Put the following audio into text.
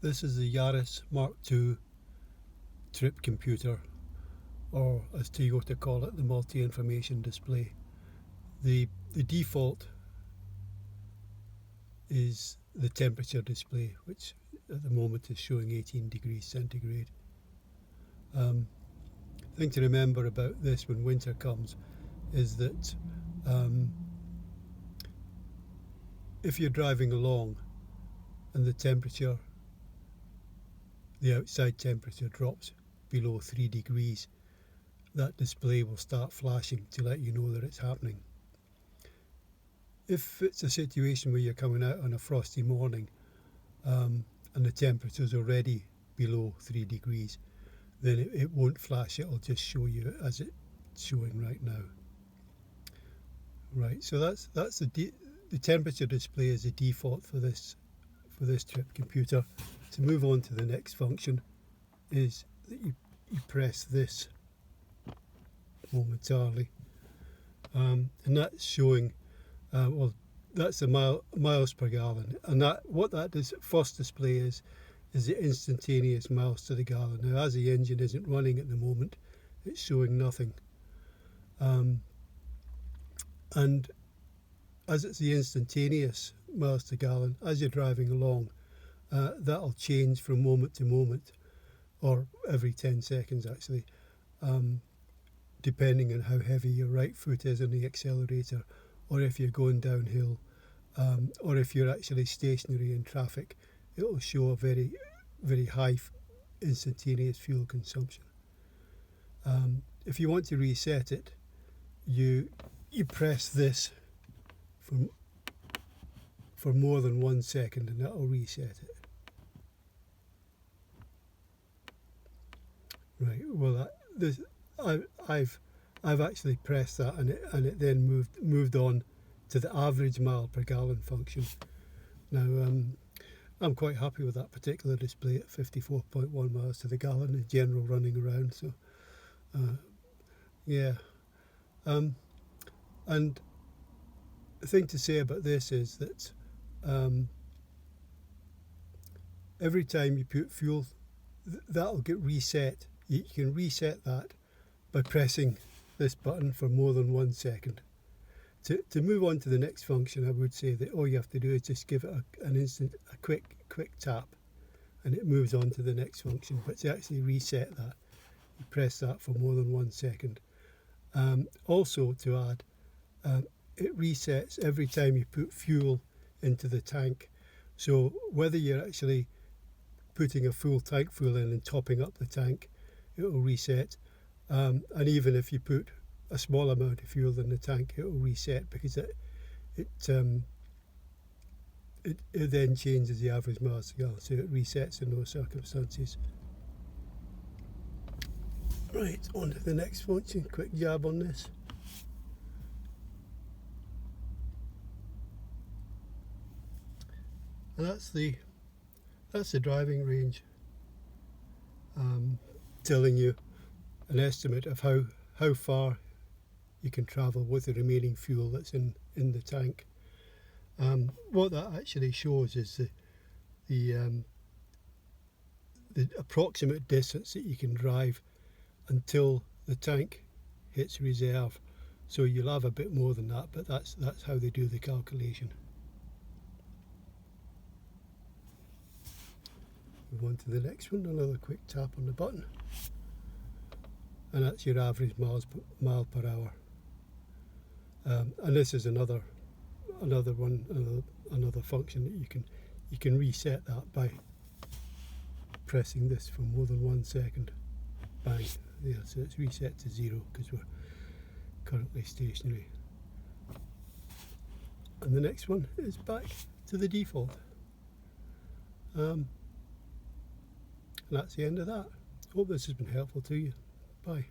This is the Yaris Mk2 trip computer, or as Toyota call it, the multi-information display. The default is the temperature display, which at the moment is showing 18 degrees centigrade. Thing to remember about this when winter comes is that if you're driving along and the outside temperature drops below 3 degrees, that display will start flashing to let you know that it's happening. If it's a situation where you're coming out on a frosty morning and the temperature is already below 3 degrees, then it won't flash, it'll just show you as it's showing right now. Right, so that's the temperature display is the default for this trip computer. To move on to the next function is that you press this momentarily, and that's showing that's the miles per gallon, and what that first display is the instantaneous miles to the gallon. Now, as the engine isn't running at the moment, it's showing nothing, and as it's the instantaneous miles to gallon, as you're driving along, that'll change from moment to moment, or every 10 seconds actually, depending on how heavy your right foot is on the accelerator, or if you're going downhill, or if you're actually stationary in traffic, it will show a very, very high instantaneous fuel consumption. If you want to reset it, you press this for more than 1 second, and that will reset it. Right. Well, I've actually pressed that, and it then moved on to the average mile per gallon function. Now, I'm quite happy with that particular display at 54.1 miles to the gallon in general running around. So, yeah. And the thing to say about this is that every time you put fuel, that'll get reset. You can reset that by pressing this button for more than 1 second. To move on to the next function, I would say that all you have to do is just give it a quick tap, and it moves on to the next function. But to actually reset that, you press that for more than 1 second. Also, to add, it resets every time you put fuel into the tank. So whether you're actually putting a full tank full in and topping up the tank, it will reset. And even if you put a small amount of fuel in the tank, it will reset, because it then changes the average miles per gallon, so it resets in those circumstances. Right, on to the next function. Quick jab on this. And that's the driving range, telling you an estimate of how far you can travel with the remaining fuel that's in the tank. What that actually shows is the approximate distance that you can drive until the tank hits reserve. So you'll have a bit more than that, but that's how they do the calculation. Move on to the next one. Another quick tap on the button, and that's your average mile per hour. And this is another function that you can reset that by pressing this for more than 1 second. Bang! Yeah, so it's reset to 0 because we're currently stationary. And the next one is back to the default. And that's the end of that. Hope this has been helpful to you. Bye.